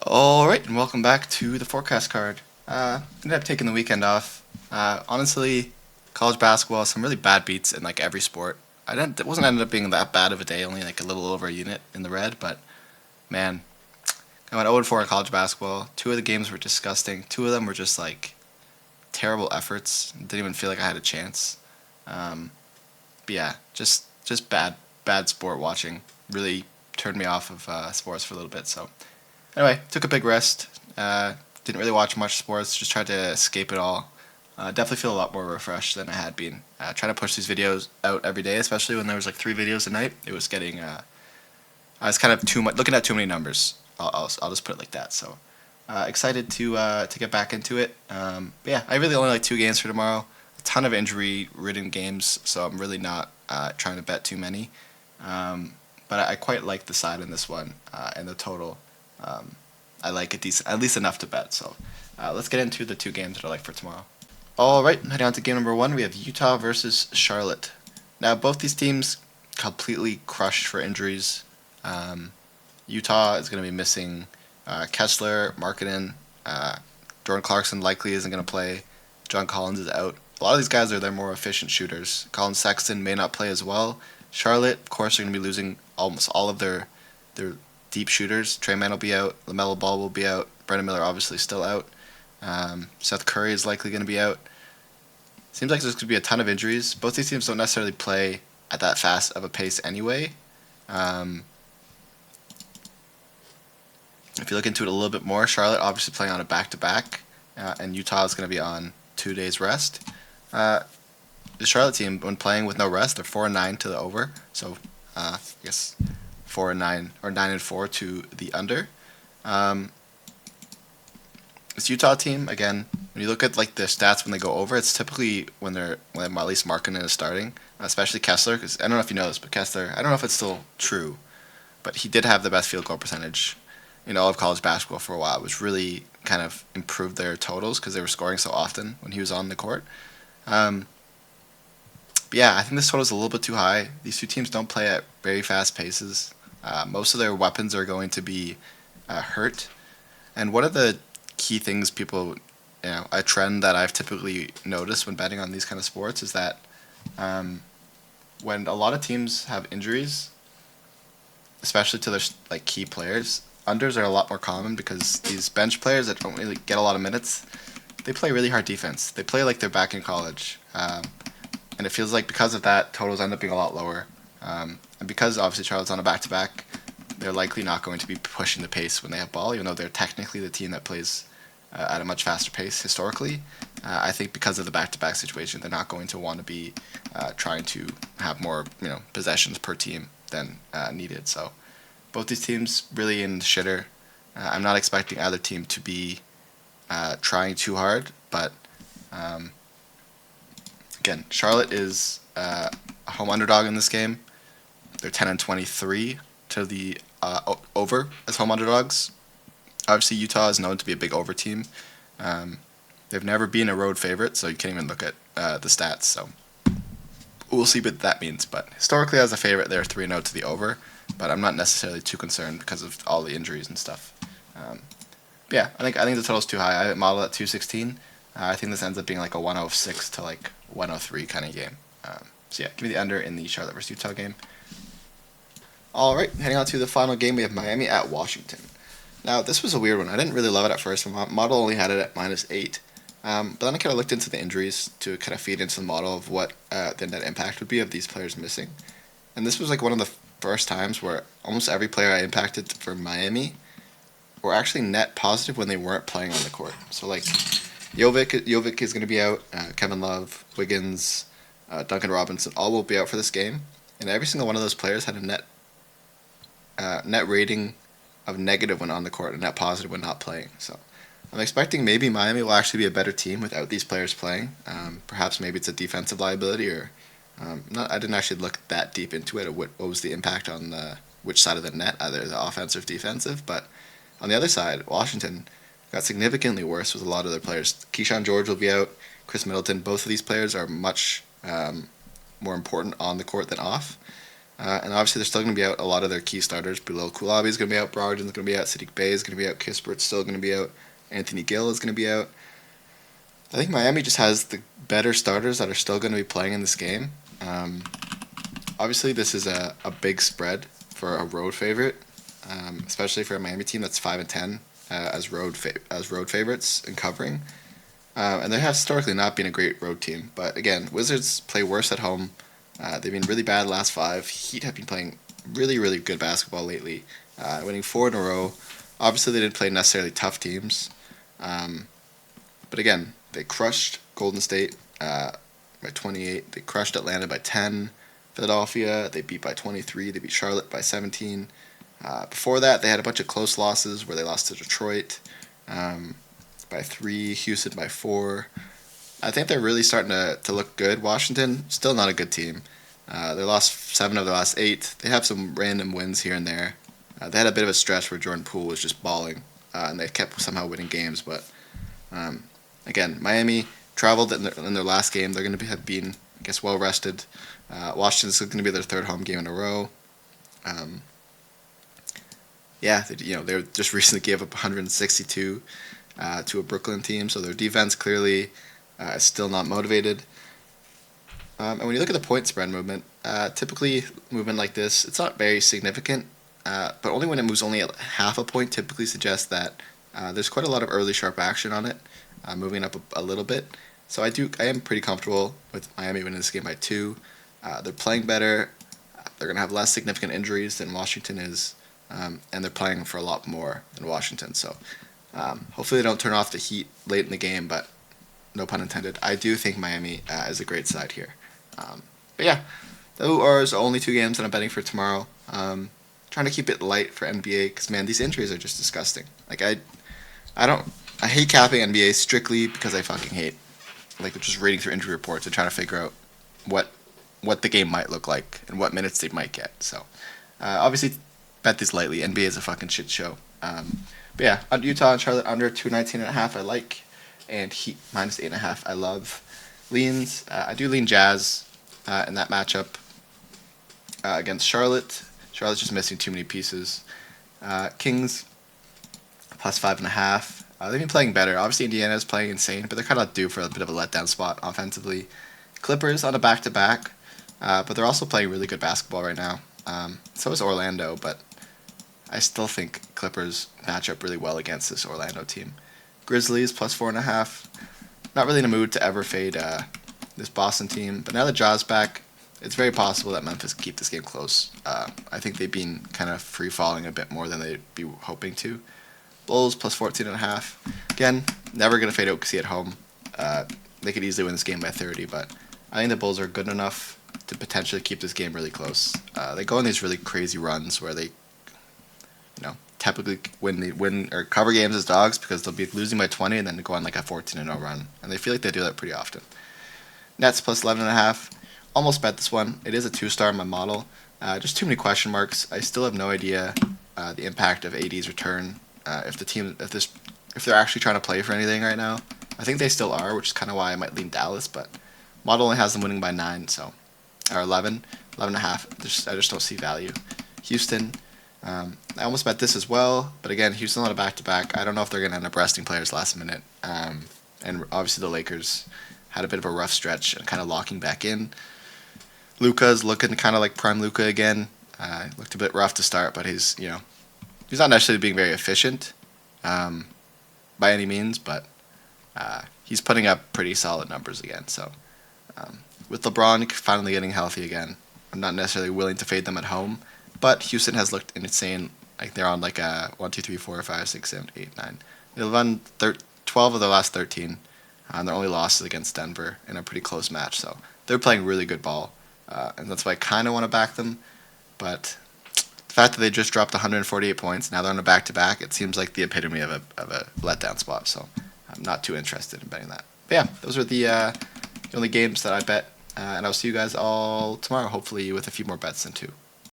All right, and welcome back to the forecast card. Ended up taking the weekend off. Honestly, college basketball, some really bad beats in like every sport. It wasn't ended up being that bad of a day, only like a little over a unit in the red. But man, I went 0-4 in college basketball. Two of the games were disgusting. Two of them were just like terrible efforts. Didn't even feel like I had a chance. Um, but yeah, just bad sport watching. Really turned me off of sports for a little bit. So anyway, took a big rest. Didn't really watch much sports. Just tried to escape it all. Definitely feel a lot more refreshed than I had been. Trying to push these videos out every day, especially when there was like 3 videos a night. It was getting. I was kind of too much looking at too many numbers. I'll just put it like that. So excited to get back into it. But yeah, I really only like 2 games for tomorrow. A ton of injury-ridden games, so I'm really not trying to bet too many. But I quite like the side in this one and the total. Um, I like it decent, at least enough to bet. So let's get into the 2 games that I like for tomorrow. All right, heading on to game number 1, we have Utah versus Charlotte. Now, both these teams completely crushed for injuries. Um, Utah is going to be missing Kessler, Markkinen, Jordan Clarkson likely isn't going to play. John Collins is out. A lot of these guys are their more efficient shooters. Colin Sexton may not play as well. Charlotte, of course, are going to be losing almost all of their deep shooters. Trey Mann will be out. LaMelo Ball will be out. Brendan Miller obviously still out. Seth Curry is likely going to be out. Seems like there's going to be a ton of injuries. Both these teams don't necessarily play at that fast of a pace anyway. Um, if you look into it a little bit more, Charlotte obviously playing on a back-to-back, and Utah is going to be on 2 days rest. Uh, the Charlotte team, when playing with no rest, they're 4-9 to the over. So I guess 4-9 or 9-4 to the under. Um, this Utah team, again, when you look at like their stats when they go over, it's typically when at least Markkinen is starting, especially Kessler. Because I don't know if you know this, but Kessler, I don't know if it's still true, but he did have the best field goal percentage in all of college basketball for a while, which really kind of improved their totals because they were scoring so often when he was on the court. Um, but yeah, I think this total is a little bit too high. These two teams don't play at very fast paces. Most of their weapons are going to be hurt. And one of the key things a trend that I've typically noticed when betting on these kind of sports is that um, when a lot of teams have injuries, especially to their like key players, unders are a lot more common because these bench players that don't really get a lot of minutes, they play really hard defense. They play like they're back in college, and it feels like because of that, totals end up being a lot lower. And because obviously Charlotte's on a back-to-back, they're likely not going to be pushing the pace when they have ball, even though they're technically the team that plays at a much faster pace historically. I think because of the back-to-back situation, they're not going to want to be trying to have more possessions per team than needed. So both these teams really in the shitter. I'm not expecting either team to be trying too hard, but um, again, Charlotte is a home underdog in this game. They're 10-23 to the over as home underdogs. Obviously, Utah is known to be a big over team. Um, they've never been a road favorite, so you can't even look at the stats. So we'll see what that means. But historically, as a favorite, they're 3-0 to the over. But I'm not necessarily too concerned because of all the injuries and stuff. Yeah, I think the total's too high. I model at 216. I think this ends up being like a 106 to like 103 kind of game. So yeah, give me the under in the Charlotte versus Utah game. All right, heading on to the final game, we have Miami at Washington. Now, this was a weird one. I didn't really love it at first. My model only had it at -8. But then I kind of looked into the injuries to kind of feed into the model of what the net impact would be of these players missing. And this was like one of the first times where almost every player I impacted for Miami were actually net positive when they weren't playing on the court. So like Jovic is going to be out. Kevin Love, Wiggins, Duncan Robinson all will be out for this game. And every single one of those players had a net rating of negative when on the court and net positive when not playing. So I'm expecting maybe Miami will actually be a better team without these players playing. Perhaps maybe it's a defensive liability or I didn't actually look that deep into it or what was the impact on which side of the net, either the offensive or defensive. But on the other side, Washington got significantly worse with a lot of their players. Keyshawn George will be out. Chris Middleton. Both of these players are much more important on the court than off. And obviously, they're still going to be out a lot of their key starters. Bilal Kulabi is going to be out. Brogdon's going to be out. Sadiq Bey is going to be out. Kispert's still going to be out. Anthony Gill is going to be out. I think Miami just has the better starters that are still going to be playing in this game. Obviously, this is a big spread for a road favorite, especially for a Miami team that's 5-10 as road favorites in covering. And they have historically not been a great road team. But again, Wizards play worse at home. They've been really bad last 5. Heat have been playing really, really good basketball lately, winning 4 in a row. Obviously, they didn't play necessarily tough teams. But again, they crushed Golden State by 28. They crushed Atlanta by 10. Philadelphia, they beat by 23. They beat Charlotte by 17. Before that, they had a bunch of close losses where they lost to Detroit by 3, Houston by 4. I think they're really starting to look good. Washington, still not a good team. They lost 7 of their last 8. They have some random wins here and there. They had a bit of a stretch where Jordan Poole was just balling, and they kept somehow winning games. But again, Miami traveled in their last game. They're going to have been, I guess, well rested. Washington's going to be their 3rd home game in a row. They just recently gave up 162 to a Brooklyn team, so their defense clearly is still not motivated. And when you look at the point spread movement, typically movement like this, it's not very significant, but only when it moves only half a point typically suggests that there's quite a lot of early sharp action on it, moving up a little bit. So I am pretty comfortable with Miami winning this game by 2. They're playing better. They're going to have less significant injuries than Washington is, and they're playing for a lot more than Washington. So hopefully they don't turn off the heat late in the game, but no pun intended. I do think Miami is a great side here. But yeah, those are the only 2 games that I'm betting for tomorrow. Trying to keep it light for NBA because, man, these injuries are just disgusting. Like, I hate capping NBA strictly because I fucking hate, like, just reading through injury reports and trying to figure out what the game might look like and what minutes they might get. So, obviously, bet these lightly. NBA is a fucking shit show. But yeah, Utah and Charlotte under 219.5 I like, and Heat minus 8.5 I love. Leans, I do lean Jazz in that matchup against Charlotte. Charlotte's just missing too many pieces. Kings plus 5.5. They've been playing better. Obviously, Indiana's playing insane, but they're kind of due for a bit of a letdown spot offensively. Clippers on a back-to-back, but they're also playing really good basketball right now. So is Orlando, but I still think Clippers match up really well against this Orlando team. Grizzlies plus 4.5. Not really in a mood to ever fade this Boston team, but now that Ja's back, it's very possible that Memphis can keep this game close. I think they've been kind of free-falling a bit more than they'd be hoping to. Bulls plus 14.5. Again, never going to fade OKC at home. They could easily win this game by 30, but I think the Bulls are good enough to potentially keep this game really close. They go on these really crazy runs where they, typically win or cover games as dogs because they'll be losing by 20 and then go on like a 14-0 run, and they feel like they do that pretty often. Nets plus 11.5. Almost bet this one. It is a 2-star in my model. Just too many question marks. I still have no idea the impact of AD's return. If they're actually trying to play for anything right now. I think they still are, which is kind of why I might lean Dallas, but model only has them winning by 9, or 11, 11.5. I just don't see value. Houston, I almost bet this as well, but again, Houston on a back-to-back. I don't know if they're going to end up resting players last minute. And obviously the Lakers had a bit of a rough stretch and kind of locking back in. Luka's looking kind of like prime Luka again. Looked a bit rough to start, but he's not necessarily being very efficient by any means, but he's putting up pretty solid numbers again. So with LeBron finally getting healthy again, I'm not necessarily willing to fade them at home, but Houston has looked insane. Like they're on like a 1, 2, 3, 4, 5, 6, 7, 8, 9. They've won 12 of their last 13. And their only loss is against Denver in a pretty close match. So they're playing really good ball, and that's why I kind of want to back them. But the fact that they just dropped 148 points, now they're on a back-to-back, it seems like the epitome of a letdown spot. So I'm not too interested in betting that. But yeah, those are the only games that I bet, and I'll see you guys all tomorrow, hopefully with a few more bets than 2.